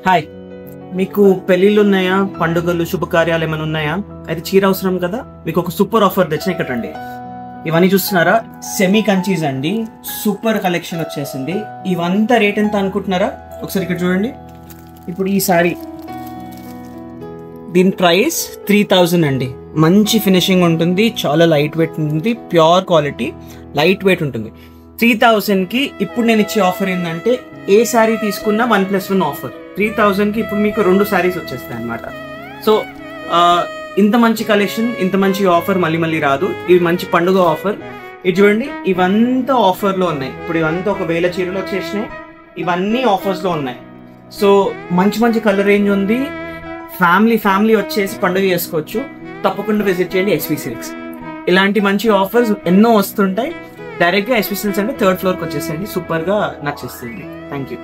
Hi, మీకు పెళ్ళిళ్ళు ఉన్నాయా, పండుగలు శుభకార్యాలు ఏమైనా ఉన్నాయా? అయితే చీర అవసరం కదా, మీకు ఒక సూపర్ ఆఫర్ తెచ్చిన ఇక్కడ రండి. ఇవన్నీ చూస్తున్నారా, సెమీ కంచీస్ అండి, సూపర్ కలెక్షన్ వచ్చేసింది. ఇవంతా రేట్ ఎంత అనుకుంటున్నారా? ఒకసారి ఇక్కడ చూడండి. ఇప్పుడు ఈ సారీ దీని ప్రైస్ 3000 అండి. మంచి ఫినిషింగ్ ఉంటుంది, చాలా లైట్ వెయిట్ ఉంటుంది, ప్యూర్ క్వాలిటీ, లైట్ వెయిట్ ఉంటుంది. 3000కి ఇప్పుడు నేను ఇచ్చే ఆఫర్ ఏంటంటే ఏ శారీ తీసుకున్నా 1+1 ఆఫర్. 3000కి ఇప్పుడు మీకు 2 శారీస్ వచ్చేస్తాయి అనమాట. సో ఇంత మంచి కలెక్షన్, ఇంత మంచి ఆఫర్ మళ్ళీ మళ్ళీ రాదు. ఇది మంచి పండుగ ఆఫర్. ఇది చూడండి, ఇవంతా ఆఫర్లో ఉన్నాయి. ఇప్పుడు ఇవంతా 1000 చీరలు వచ్చేసినాయి, ఇవన్నీ ఆఫర్స్లో ఉన్నాయి. సో మంచి మంచి కలర్ రేంజ్ ఉంది. ఫ్యామిలీ వచ్చేసి పండుగ చేసుకోవచ్చు. తప్పకుండా విజిట్ చేయండి ఎస్వి సిల్క్స్. ఇలాంటి మంచి ఆఫర్స్ ఎన్నో వస్తుంటాయి. డైరెక్ట్గా ఎస్వి సిల్క్స్ అంటే 3rd ఫ్లోర్కి వచ్చేసేయండి. సూపర్గా నచ్చేస్తుంది. Thank you.